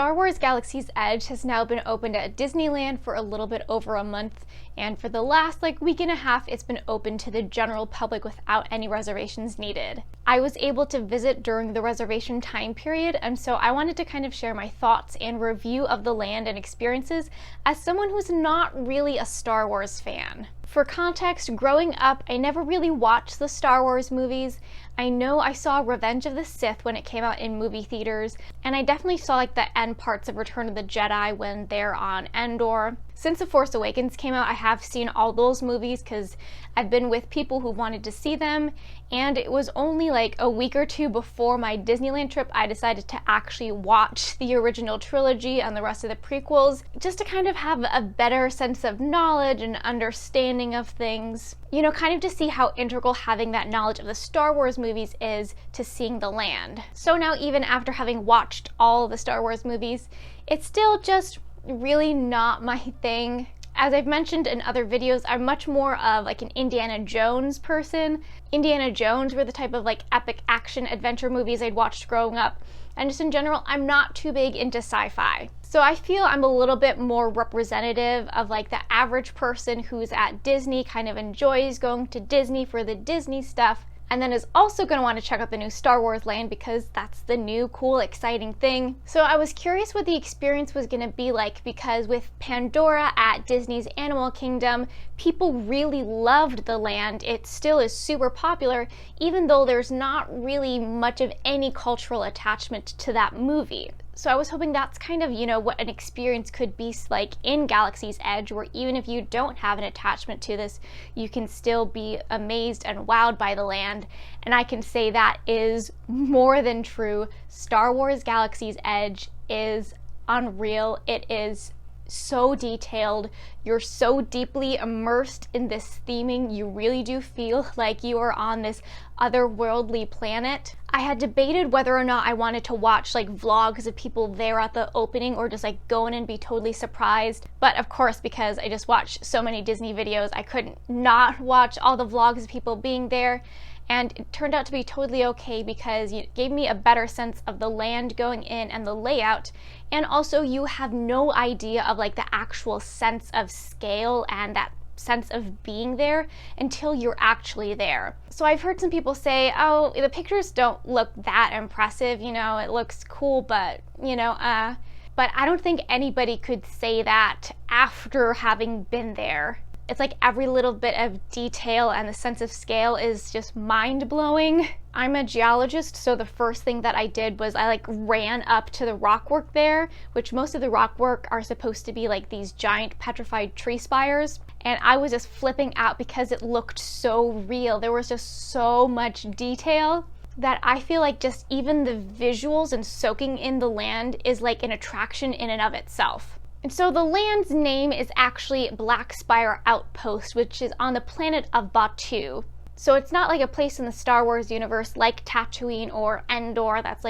Star Wars Galaxy's Edge has now been opened at Disneyland for a little bit over a month, and for the last week and a half it's been open to the general public without any reservations needed. I was able to visit during the reservation time period, and so I wanted to kind of share my thoughts and review of the land and experiences as someone who's not really a Star Wars fan. For context, growing up, I never really watched the Star Wars movies. I know I saw Revenge of the Sith when it came out in movie theaters, and I definitely saw the end parts of Return of the Jedi when they're on Endor. Since The Force Awakens came out, I have seen all those movies because I've been with people who wanted to see them, and it was only a week or two before my Disneyland trip I decided to actually watch the original trilogy and the rest of the prequels, just to kind of have a better sense of knowledge and understanding of things. You know, kind of to see how integral having that knowledge of the Star Wars movies is to seeing the land. So now, even after having watched all the Star Wars movies, it's still just really not my thing. As I've mentioned in other videos, I'm much more of an Indiana Jones person. Indiana Jones were the type of epic action adventure movies I'd watched growing up, and just in general, I'm not too big into sci-fi. So I feel I'm a little bit more representative of the average person who's at Disney, kind of enjoys going to Disney for the Disney stuff, and then is also going to want to check out the new Star Wars land because that's the new, cool, exciting thing. So I was curious what the experience was going to be like, because with Pandora at Disney's Animal Kingdom, people really loved the land. It still is super popular, even though there's not really much of any cultural attachment to that movie. So I was hoping that's kind of, what an experience could be like in Galaxy's Edge, where even if you don't have an attachment to this, you can still be amazed and wowed by the land. And I can say that is more than true. Star Wars Galaxy's Edge is unreal. It is so detailed. You're so deeply immersed in this theming. You really do feel like you are on this otherworldly planet. I had debated whether or not I wanted to watch vlogs of people there at the opening, or just go in and be totally surprised. But of course, because I just watched so many Disney videos, I couldn't not watch all the vlogs of people being there. And it turned out to be totally okay because it gave me a better sense of the land going in and the layout. And also, you have no idea of the actual sense of scale and that sense of being there until you're actually there. So I've heard some people say, oh, the pictures don't look that impressive, it looks cool, but, but I don't think anybody could say that after having been there. It's every little bit of detail and the sense of scale is just mind-blowing. I'm a geologist, so the first thing that I did was I ran up to the rockwork there, which most of the rockwork are supposed to be these giant petrified tree spires. And I was just flipping out because it looked so real. There was just so much detail that I feel just even the visuals and soaking in the land is an attraction in and of itself. And so the land's name is actually Black Spire Outpost, which is on the planet of Batuu. So it's not a place in the Star Wars universe like Tatooine or Endor that's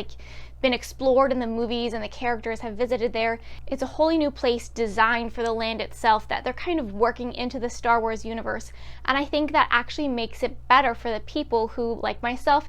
been explored in the movies and the characters have visited there. It's a wholly new place designed for the land itself that they're kind of working into the Star Wars universe. And I think that actually makes it better for the people who, like myself,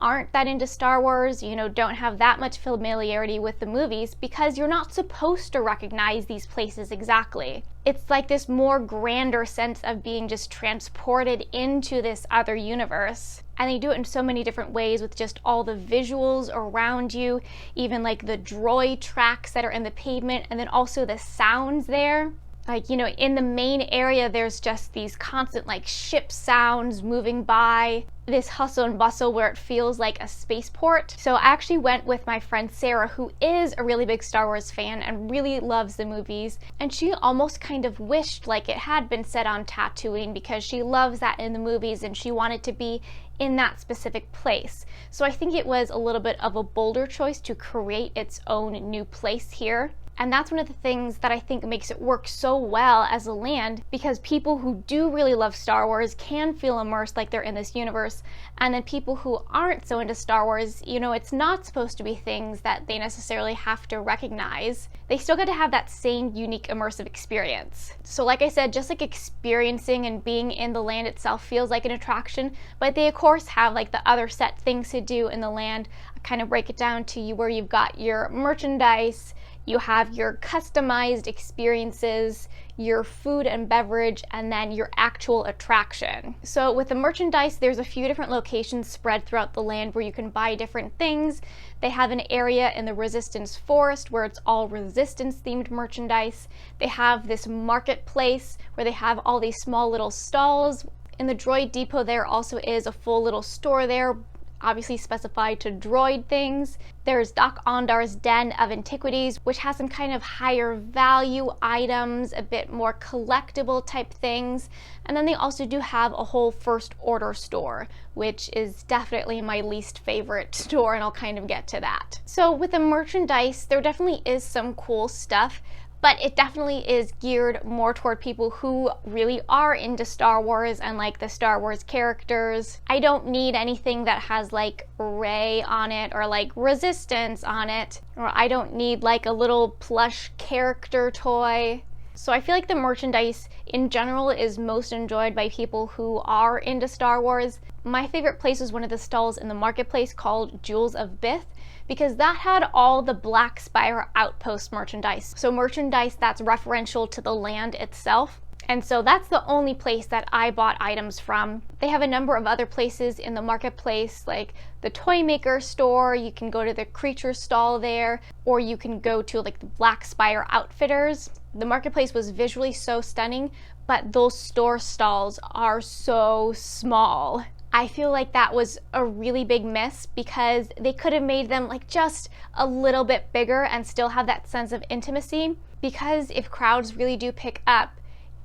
aren't that into Star Wars, don't have that much familiarity with the movies, because you're not supposed to recognize these places exactly. It's this more grander sense of being just transported into this other universe. And they do it in so many different ways with just all the visuals around you, even the droid tracks that are in the pavement, and then also the sounds there. In the main area, there's just these constant ship sounds moving by, this hustle and bustle where it feels like a spaceport. So I actually went with my friend Sarah, who is a really big Star Wars fan and really loves the movies, and she almost kind of wished it had been set on Tatooine because she loves that in the movies and she wanted to be in that specific place. So I think it was a little bit of a bolder choice to create its own new place here. And that's one of the things that I think makes it work so well as a land, because people who do really love Star Wars can feel immersed like they're in this universe. And then people who aren't so into Star Wars, you know, it's not supposed to be things that they necessarily have to recognize. They still get to have that same unique immersive experience. So like I said, just like experiencing and being in the land itself feels like an attraction, but they of course have like the other set things to do in the land. I kind of break it down to you where you've got your merchandise, you have your customized experiences, your food and beverage, and then your actual attraction. So with the merchandise, there's a few different locations spread throughout the land where you can buy different things. They have an area in the Resistance Forest where it's all Resistance themed merchandise. They have this marketplace where they have all these small little stalls. In the Droid Depot there also is a full little store there, obviously specified to droid things. There's Doc Ondar's Den of Antiquities, which has some kind of higher value items, a bit more collectible type things. And then they also do have a whole First Order store, which is definitely my least favorite store, and I'll kind of get to that. So with the merchandise, there definitely is some cool stuff, but it definitely is geared more toward people who really are into Star Wars and like the Star Wars characters. I don't need anything that has like Rey on it or like Resistance on it, or I don't need like a little plush character toy. So I feel like the merchandise in general is most enjoyed by people who are into Star Wars. My favorite place was one of the stalls in the marketplace called Jewels of Bith, because that had all the Black Spire Outpost merchandise. So merchandise that's referential to the land itself. And so that's the only place that I bought items from. They have a number of other places in the marketplace, like the Toy Maker store. You can go to the creature stall there, or you can go to like the Black Spire Outfitters. The marketplace was visually so stunning, but those store stalls are so small. I feel like that was a really big miss, because they could have made them like just a little bit bigger and still have that sense of intimacy, because if crowds really do pick up,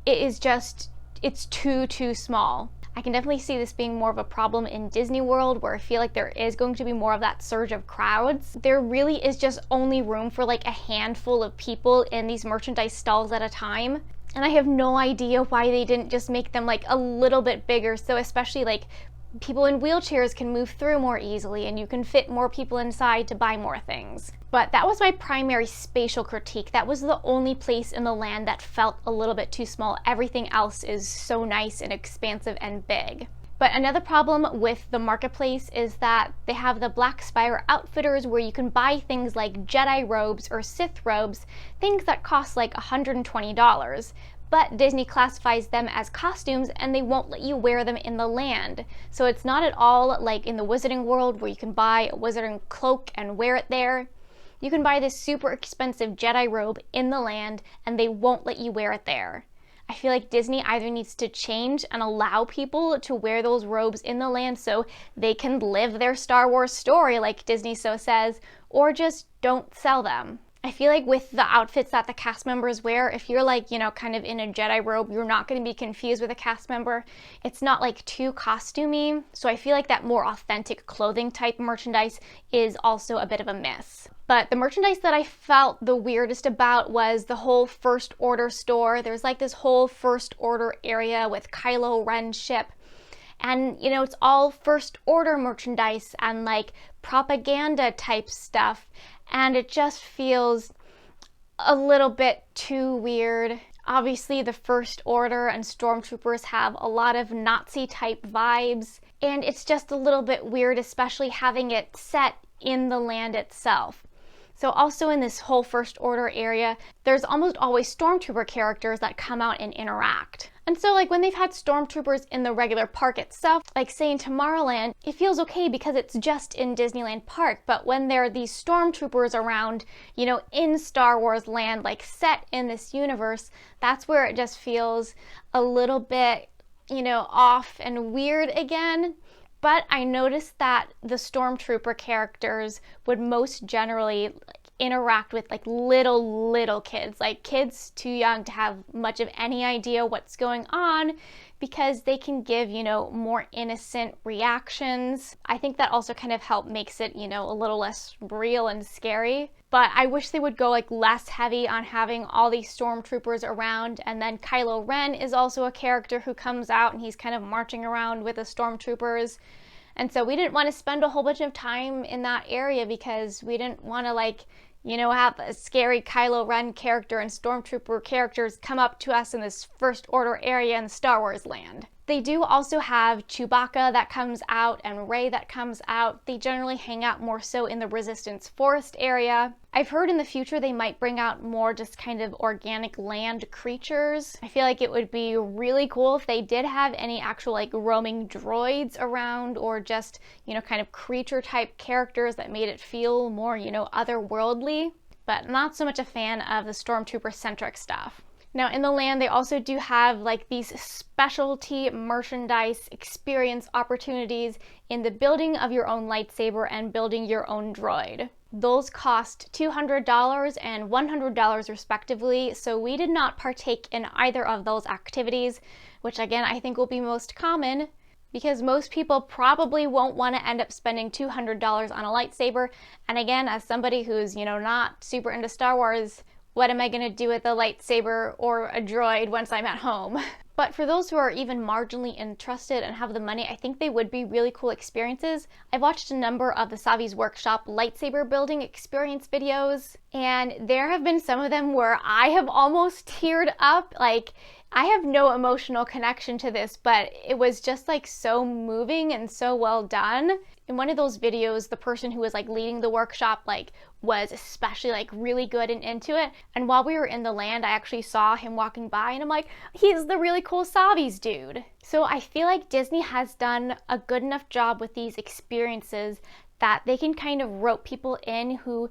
it's too small. I can definitely see this being more of a problem in Disney World, where I feel like there is going to be more of that surge of crowds. There really is just only room for like a handful of people in these merchandise stalls at a time. And I have no idea why they didn't just make them like a little bit bigger, so especially like people in wheelchairs can move through more easily and you can fit more people inside to buy more things. But that was my primary spatial critique. That was the only place in the land that felt a little bit too small. Everything else is so nice and expansive and big. But another problem with the marketplace is that they have the Black Spire Outfitters, where you can buy things like Jedi robes or Sith robes, things that cost like $120. But Disney classifies them as costumes and they won't let you wear them in the land. So it's not at all like in the Wizarding World, where you can buy a Wizarding cloak and wear it there. You can buy this super expensive Jedi robe in the land and they won't let you wear it there. I feel like Disney either needs to change and allow people to wear those robes in the land so they can live their Star Wars story like Disney so says, or just don't sell them. I feel like with the outfits that the cast members wear, if you're like, you know, kind of in a Jedi robe, you're not going to be confused with a cast member. It's not like too costumey. So I feel like that more authentic clothing type merchandise is also a bit of a miss. But the merchandise that I felt the weirdest about was the whole First Order store. There's like this whole First Order area with Kylo Ren's ship. And, you know, it's all First Order merchandise and like propaganda type stuff. And it just feels a little bit too weird. Obviously, the First Order and Stormtroopers have a lot of Nazi type vibes. And it's just a little bit weird, especially having it set in the land itself. So also in this whole First Order area, there's almost always Stormtrooper characters that come out and interact. And so like when they've had Stormtroopers in the regular park itself, like say in Tomorrowland, it feels okay because it's just in Disneyland Park. But when there are these Stormtroopers around, you know, in Star Wars land, like set in this universe, that's where it just feels a little bit, you know, off and weird again. But I noticed that the Stormtrooper characters would most generally interact with like little kids, like kids too young to have much of any idea what's going on. because they can give, more innocent reactions. I think that also kind of makes it, a little less real and scary. But I wish they would go like less heavy on having all these stormtroopers around. And then Kylo Ren is also a character who comes out and he's kind of marching around with the stormtroopers. And so we didn't want to spend a whole bunch of time in that area because we didn't want to have a scary Kylo Ren character and stormtrooper characters come up to us in this First Order area in Star Wars land. They do also have Chewbacca that comes out and Rey that comes out. They generally hang out more so in the Resistance Forest area. I've heard in the future they might bring out more just kind of organic land creatures. I feel like it would be really cool if they did have any actual roaming droids around, or just, kind of creature type characters that made it feel more, otherworldly. But not so much a fan of the stormtrooper centric stuff. Now in the land, they also do have these specialty merchandise experience opportunities in the building of your own lightsaber and building your own droid. Those cost $200 and $100 respectively, so we did not partake in either of those activities, which again I think will be most common because most people probably won't want to end up spending $200 on a lightsaber. And again, as somebody who's, not super into Star Wars, what am I going to do with a lightsaber or a droid once I'm at home? But for those who are even marginally interested and have the money, I think they would be really cool experiences. I've watched a number of the Savi's Workshop lightsaber building experience videos, and there have been some of them where I have almost teared up. I have no emotional connection to this, but it was just so moving and so well done. In one of those videos, the person who was leading the workshop was especially really good and into it. And while we were in the land, I actually saw him walking by and I'm like, he's the really cool Savi's dude. So I feel like Disney has done a good enough job with these experiences that they can kind of rope people in who,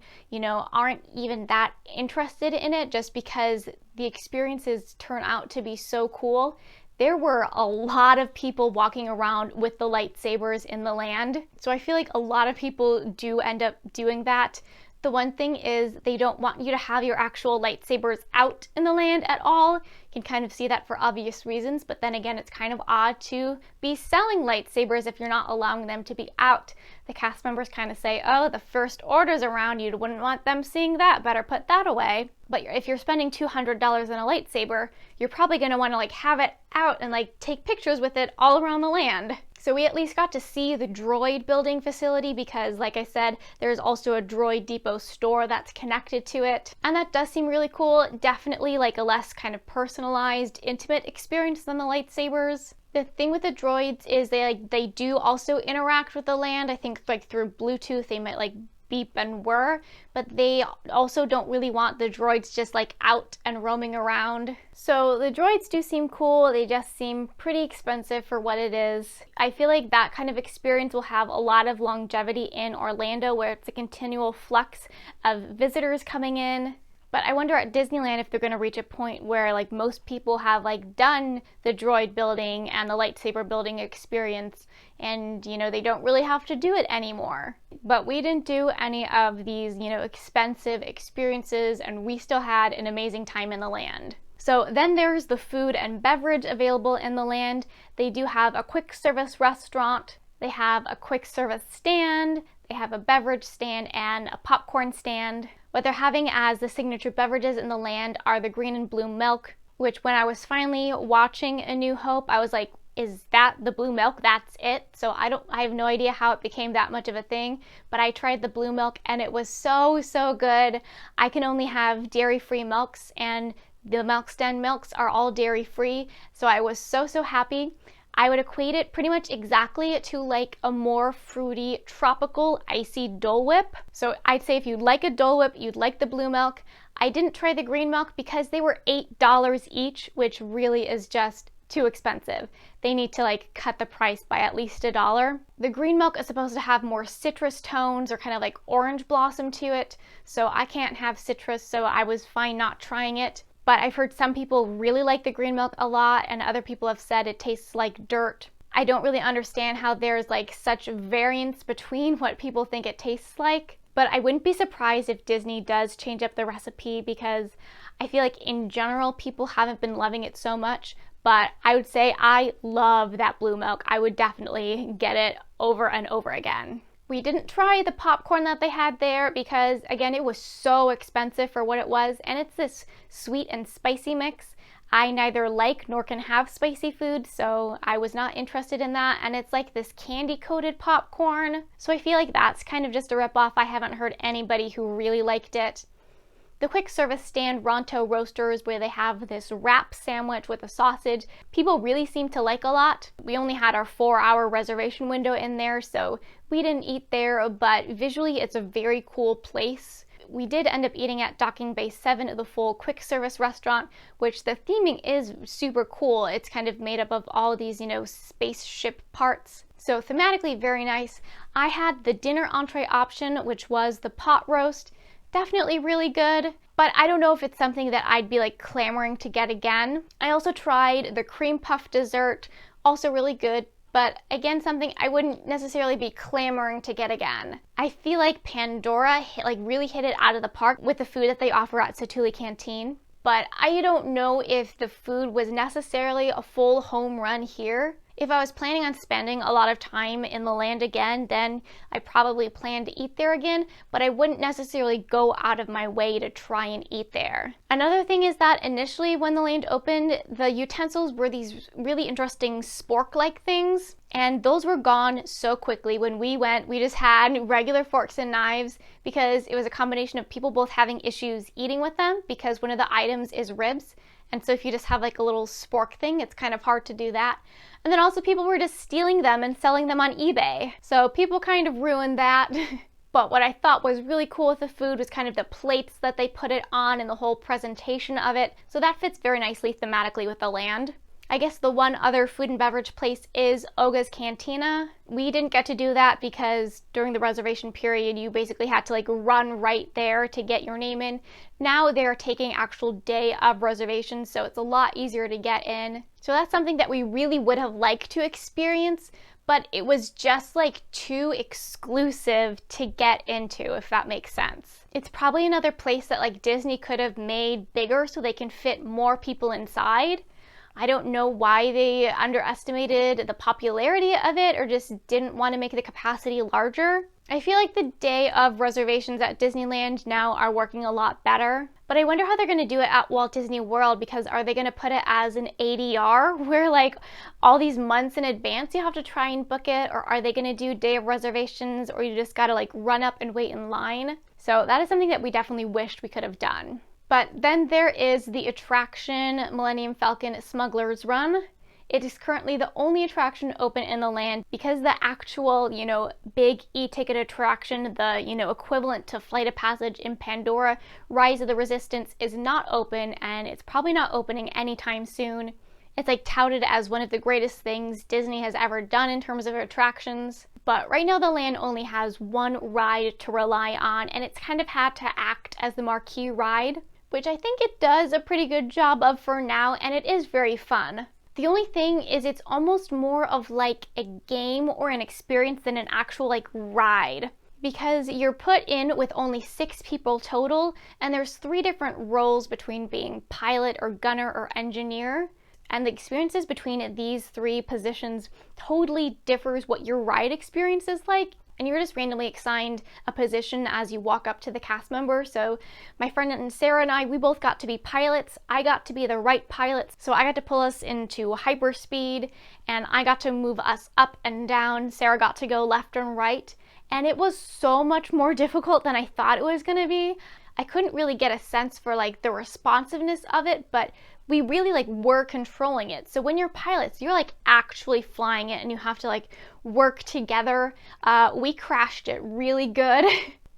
aren't even that interested in it just because the experiences turn out to be so cool. There were a lot of people walking around with the lightsabers in the land. So I feel like a lot of people do end up doing that. The one thing is they don't want you to have your actual lightsabers out in the land at all. You can kind of see that for obvious reasons, but then again, it's kind of odd to be selling lightsabers if you're not allowing them to be out. The cast members kind of say, oh, the First Order's around, you wouldn't want them seeing that, better put that away. But if you're spending $200 on a lightsaber, you're probably going to want to have it out and take pictures with it all around the land. So we at least got to see the droid building facility because, like I said, there's also a Droid Depot store that's connected to it. And that does seem really cool. Definitely a less kind of personalized, intimate experience than the lightsabers. The thing with the droids is they do also interact with the land. I think through Bluetooth they might beep and whir, but they also don't really want the droids just out and roaming around. So the droids do seem cool, they just seem pretty expensive for what it is. I feel like that kind of experience will have a lot of longevity in Orlando where it's a continual flux of visitors coming in. But I wonder at Disneyland if they're going to reach a point where most people have done the droid building and the lightsaber building experience and they don't really have to do it anymore. But we didn't do any of these expensive experiences, and we still had an amazing time in the land. So then there's the food and beverage available in the land. They do have a quick service restaurant, they have a quick service stand, they have a beverage stand and a popcorn stand. What they're having as the signature beverages in the land are the green and blue milk, which when I was finally watching A New Hope, I was like, is that the blue milk? That's it? So I have no idea how it became that much of a thing, but I tried the blue milk and it was so good. I can only have dairy-free milks, and the milk stand milks are all dairy-free, so I was so happy. I would equate it pretty much exactly to a more fruity, tropical, icy Dole Whip. So I'd say if you'd like a Dole Whip, you'd like the blue milk. I didn't try the green milk because they were $8 each, which really is just too expensive. They need to cut the price by at least $1. The green milk is supposed to have more citrus tones or kind of orange blossom to it. So I can't have citrus, so I was fine not trying it. But I've heard some people really like the green milk a lot, and other people have said it tastes like dirt. I don't really understand how there's such variance between what people think it tastes like, but I wouldn't be surprised if Disney does change up the recipe because I feel like in general people haven't been loving it so much, but I would say I love that blue milk. I would definitely get it over and over again. We didn't try the popcorn that they had there because, again, it was so expensive for what it was, and it's this sweet and spicy mix. I neither like nor can have spicy food, so I was not interested in that, and it's like this candy-coated popcorn, so I feel like that's kind of just a ripoff. I haven't heard anybody who really liked it. The quick service stand Ronto Roasters, where they have this wrap sandwich with a sausage, people really seem to like a lot. We only had our 4-hour reservation window in there, so we didn't eat there, but visually it's a very cool place. We did end up eating at Docking Bay 7, the full quick service restaurant, which the theming is super cool. It's kind of made up of all these, spaceship parts. So thematically very nice. I had the dinner entree option, which was the pot roast. Definitely really good, but I don't know if it's something that I'd be like clamoring to get again. I also tried the cream puff dessert, also really good, but again, something I wouldn't necessarily be clamoring to get again. I feel like Pandora really hit it out of the park with the food that they offer at Satu'li Canteen, but I don't know if the food was necessarily a full home run here. If I was planning on spending a lot of time in the land again, then I probably plan to eat there again, but I wouldn't necessarily go out of my way to try and eat there. Another thing is that initially when the land opened, the utensils were these really interesting spork-like things, and those were gone so quickly. When we went, we just had regular forks and knives because it was a combination of people both having issues eating with them because one of the items is ribs. And so if you just have like a little spork thing, it's kind of hard to do that. And then also people were just stealing them and selling them on eBay. So people kind of ruined that. But what I thought was really cool with the food was kind of the plates that they put it on and the whole presentation of it. So that fits very nicely thematically with the land. I guess the one other food and beverage place is Oga's Cantina. We didn't get to do that because during the reservation period, you basically had to run right there to get your name in. Now they're taking actual day of reservations, so it's a lot easier to get in. So that's something that we really would have liked to experience, but it was just too exclusive to get into, if that makes sense. It's probably another place that Disney could have made bigger so they can fit more people inside. I don't know why they underestimated the popularity of it or just didn't want to make the capacity larger. I feel like the day of reservations at Disneyland now are working a lot better, but I wonder how they're going to do it at Walt Disney World, because are they going to put it as an ADR where all these months in advance you have to try and book it, or are they going to do day of reservations or you just got to run up and wait in line? So that is something that we definitely wished we could have done. But then there is the attraction Millennium Falcon Smugglers Run. It is currently the only attraction open in the land because the actual, big e-ticket attraction, the, equivalent to Flight of Passage in Pandora, Rise of the Resistance, is not open, and it's probably not opening anytime soon. It's touted as one of the greatest things Disney has ever done in terms of attractions. But right now the land only has one ride to rely on, and it's kind of had to act as the marquee ride, which I think it does a pretty good job of for now, and it is very fun. The only thing is it's almost more of a game or an experience than an actual ride, because you're put in with only 6 people total, and there's 3 different roles between being pilot or gunner or engineer, and the experiences between these 3 positions totally differs what your ride experience is like. And you're just randomly assigned a position as you walk up to the cast member. So my friend and Sarah and I, we both got to be pilots. I got to be the right pilot. So I got to pull us into hyperspeed, and I got to move us up and down. Sarah got to go left and right. And it was so much more difficult than I thought it was going to be. I couldn't really get a sense for the responsiveness of it, but we really were controlling it. So when you're pilots, you're actually flying it and you have to work together. We crashed it really good.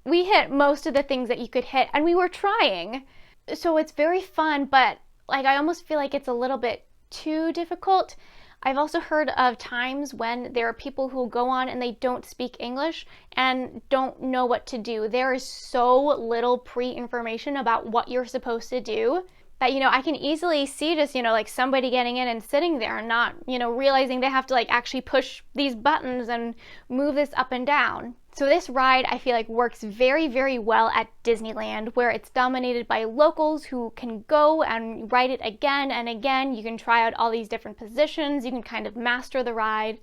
We hit most of the things that you could hit, and we were trying. So it's very fun, but I almost feel like it's a little bit too difficult. I've also heard of times when there are people who go on and they don't speak English and don't know what to do. There is so little pre-information about what you're supposed to do that, I can easily see just, somebody getting in and sitting there and not, realizing they have to actually push these buttons and move this up and down. So this ride, I feel like, works very, very well at Disneyland, where it's dominated by locals who can go and ride it again and again. You can try out all these different positions. You can kind of master the ride.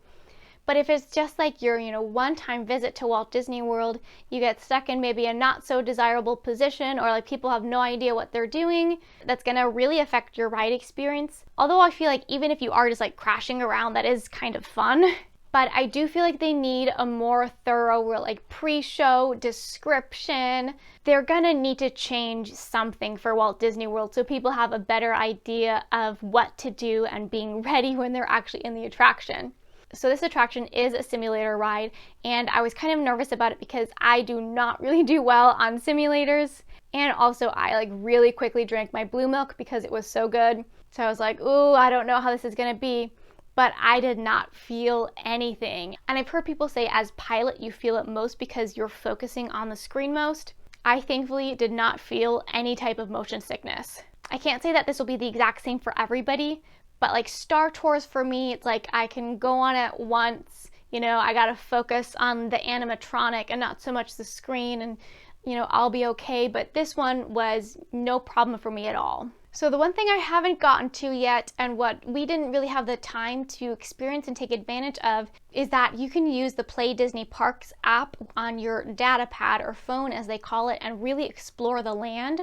But if it's just like your, one-time visit to Walt Disney World, you get stuck in maybe a not so desirable position, or like people have no idea what they're doing, that's gonna really affect your ride experience. Although I feel like even if you are just like crashing around, that is kind of fun. But I do feel like they need a more thorough like pre-show description. They're gonna need to change something for Walt Disney World so people have a better idea of what to do and being ready when they're actually in the attraction. So this attraction is a simulator ride, and I was kind of nervous about it because I do not really do well on simulators. And also I like really quickly drank my blue milk because it was so good. So I was like, ooh, I don't know how this is gonna be. But I did not feel anything. And I've heard people say as pilot, you feel it most because you're focusing on the screen most. I thankfully did not feel any type of motion sickness. I can't say that this will be the exact same for everybody, but like Star Tours for me, it's like I can go on it once, I gotta focus on the animatronic and not so much the screen, and I'll be okay. But this one was no problem for me at all. So the one thing I haven't gotten to yet, and what we didn't really have the time to experience and take advantage of, is that you can use the Play Disney Parks app on your data pad or phone as they call it, and really explore the land.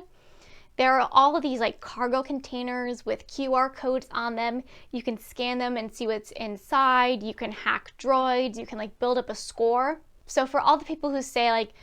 There are all of these like cargo containers with QR codes on them. You can scan them and see what's inside. You can hack droids. You can like build up a score. So for all the people who say like,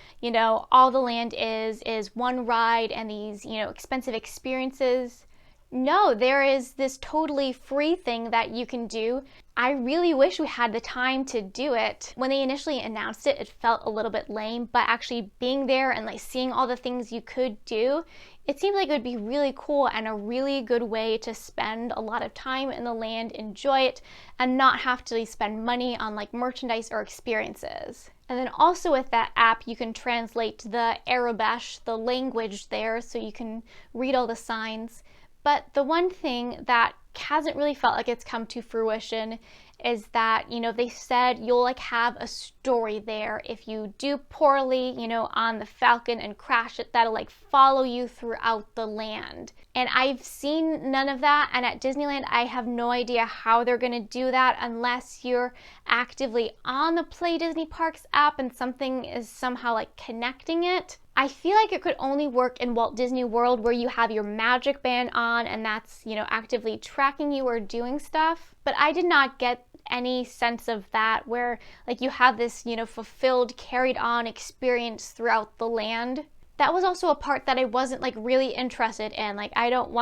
all the land is one ride and these, expensive experiences, no, there is this totally free thing that you can do. I really wish we had the time to do it. When they initially announced it, it felt a little bit lame, but actually being there and like seeing all the things you could do, it seemed like it would be really cool and a really good way to spend a lot of time in the land, enjoy it, and not have to spend money on like merchandise or experiences. And then also with that app, you can translate the Arabic, the language there, so you can read all the signs. But the one thing that hasn't really felt like it's come to fruition is that, they said you'll like have a story there. If you do poorly, on the Falcon and crash it, that'll like follow you throughout the land. And I've seen none of that. And at Disneyland, I have no idea how they're going to do that unless you're actively on the Play Disney Parks app and something is somehow like connecting it. I feel like it could only work in Walt Disney World where you have your magic band on and that's, actively tracking you or doing stuff. But I did not get any sense of that where like you have this, fulfilled, carried on experience throughout the land. That was also a part that I wasn't like really interested in. Like I don't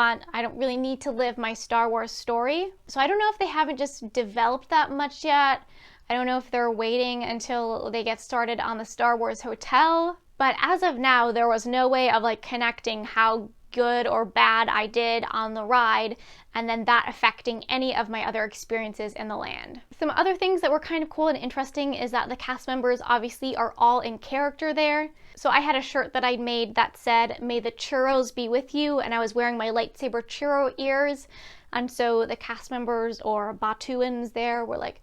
really need to live my Star Wars story. So I don't know if they haven't just developed that much yet. I don't know if they're waiting until they get started on the Star Wars Hotel. But as of now, there was no way of like connecting how good or bad I did on the ride and then that affecting any of my other experiences in the land. Some other things that were kind of cool and interesting is that the cast members obviously are all in character there. So I had a shirt that I made that said, "May the churros be with you," and I was wearing my lightsaber churro ears. And so the cast members or Batuans there were like,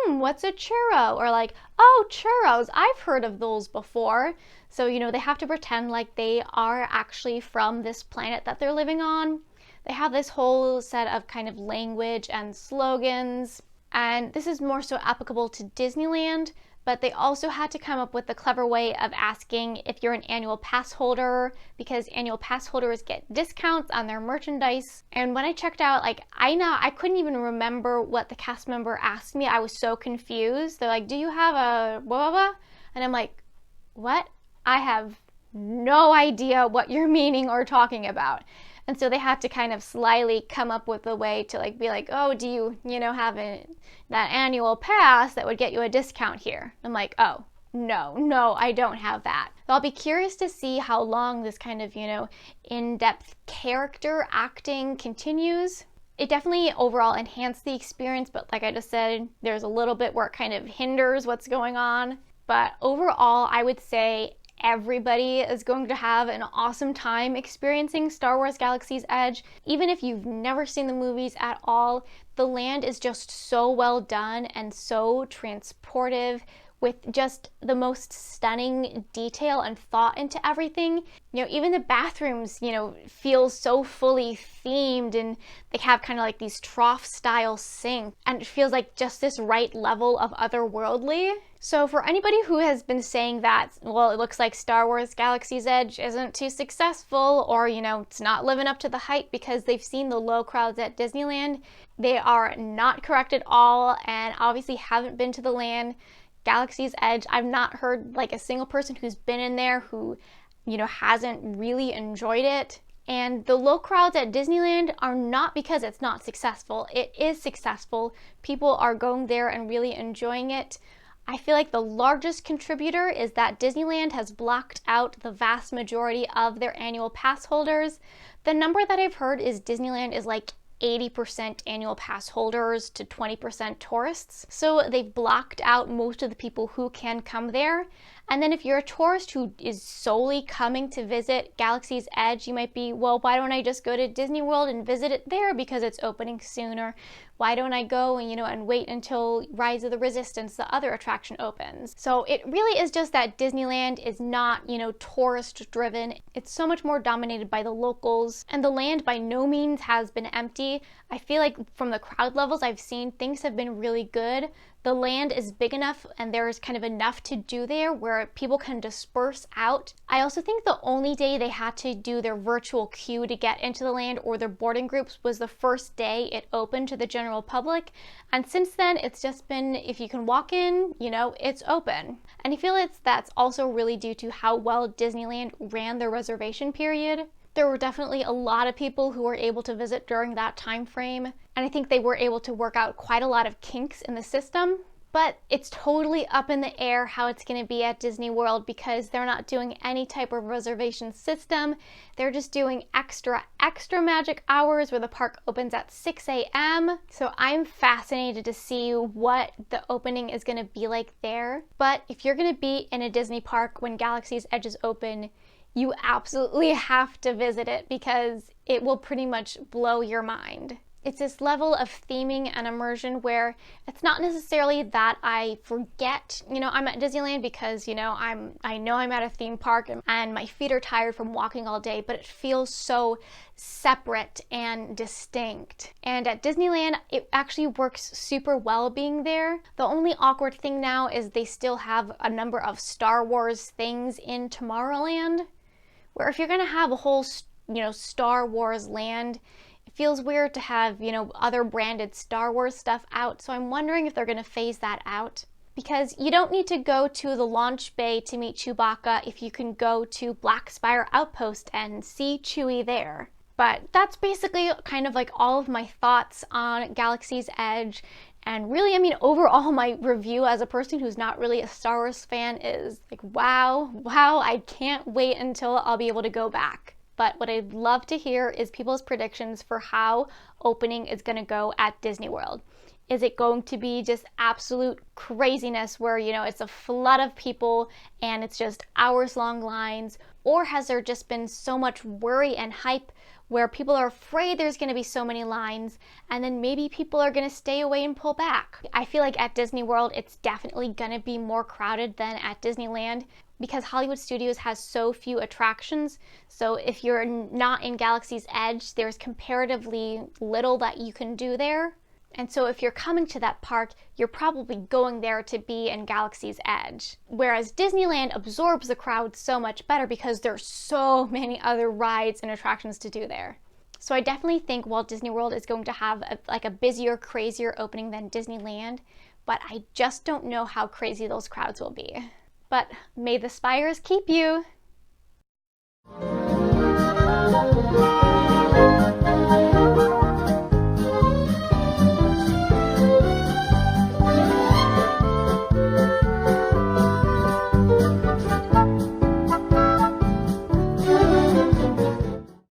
what's a churro? Or like, oh, churros, I've heard of those before. So, they have to pretend like they are actually from this planet that they're living on. They have this whole set of kind of language and slogans. And this is more so applicable to Disneyland, but they also had to come up with a clever way of asking if you're an annual pass holder, because annual pass holders get discounts on their merchandise. And when I checked out, like I couldn't even remember what the cast member asked me. I was so confused. They're like, "Do you have a blah blah blah?" And I'm like, "What? I have no idea what you're meaning or talking about." And so they had to kind of slyly come up with a way to like be like, "Oh, do you, have that annual pass that would get you a discount here?" I'm like, "Oh, no, I don't have that." So I'll be curious to see how long this kind of, in-depth character acting continues. It definitely overall enhanced the experience, but like I just said, there's a little bit where it kind of hinders what's going on. But overall, I would say everybody is going to have an awesome time experiencing Star Wars Galaxy's Edge. Even if you've never seen the movies at all, the land is just so well done and so transportive with just the most stunning detail and thought into everything. You know, even the bathrooms, you know, feel so fully themed, and they have kind of like these trough style sinks, and it feels like just this right level of otherworldly. So for anybody who has been saying that, well, it looks like Star Wars Galaxy's Edge isn't too successful, or, you know, it's not living up to the hype because they've seen the low crowds at Disneyland, they are not correct at all, and obviously haven't been to the land. Galaxy's Edge, I've not heard like a single person who's been in there who, you know, hasn't really enjoyed it. And the low crowds at Disneyland are not because it's not successful. It is successful. People are going there and really enjoying it. I feel like the largest contributor is that Disneyland has blocked out the vast majority of their annual pass holders. The number that I've heard is Disneyland is like 80% annual pass holders to 20% tourists. So they've blocked out most of the people who can come there. And then if you're a tourist who is solely coming to visit Galaxy's Edge, you might be, well, why don't I just go to Disney World and visit it there because it's opening sooner? Why don't I go and, you know, and wait until Rise of the Resistance, the other attraction, opens? So it really is just that Disneyland is not, you know, tourist driven. It's so much more dominated by the locals, and the land by no means has been empty. I feel like from the crowd levels I've seen, things have been really good. The land is big enough and there's kind of enough to do there where people can disperse out. I also think the only day they had to do their virtual queue to get into the land, or their boarding groups, was the first day it opened to the general public. And since then, it's just been, if you can walk in, you know, it's open. And I feel that's also really due to how well Disneyland ran their reservation period. There were definitely a lot of people who were able to visit during that time frame, and I think they were able to work out quite a lot of kinks in the system. But it's totally up in the air how it's going to be at Disney World, because they're not doing any type of reservation system. They're just doing extra magic hours where the park opens at 6 a.m. So I'm fascinated to see what the opening is going to be like there. But if you're going to be in a Disney park when Galaxy's Edge is open, you absolutely have to visit it, because it will pretty much blow your mind. It's this level of theming and immersion where it's not necessarily that I forget, you know, I'm at Disneyland because, you know, I know I'm at a theme park and my feet are tired from walking all day, but it feels so separate and distinct. And at Disneyland, it actually works super well being there. The only awkward thing now is they still have a number of Star Wars things in Tomorrowland, where if you're going to have a whole, you know, Star Wars land, it feels weird to have, you know, other branded Star Wars stuff out. So I'm wondering if they're going to phase that out, because you don't need to go to the launch bay to meet Chewbacca if you can go to Black Spire Outpost and see Chewie there. But that's basically kind of like all of my thoughts on Galaxy's Edge. And really, I mean, overall, my review as a person who's not really a Star Wars fan is like, wow, I can't wait until I'll be able to go back. But what I'd love to hear is people's predictions for how opening is going to go at Disney World. Is it going to be just absolute craziness where, you know, it's a flood of people and it's just hours-long lines? Or has there just been so much worry and hype where people are afraid there's going to be so many lines, and then maybe people are going to stay away and pull back? I feel like at Disney World, it's definitely going to be more crowded than at Disneyland, because Hollywood Studios has so few attractions. So if you're not in Galaxy's Edge, there's comparatively little that you can do there. And so if you're coming to that park, you're probably going there to be in Galaxy's Edge. Whereas Disneyland absorbs the crowd so much better because there's so many other rides and attractions to do there. So I definitely think Walt Disney World is going to have a busier, crazier opening than Disneyland, but I just don't know how crazy those crowds will be. But may the spires keep you!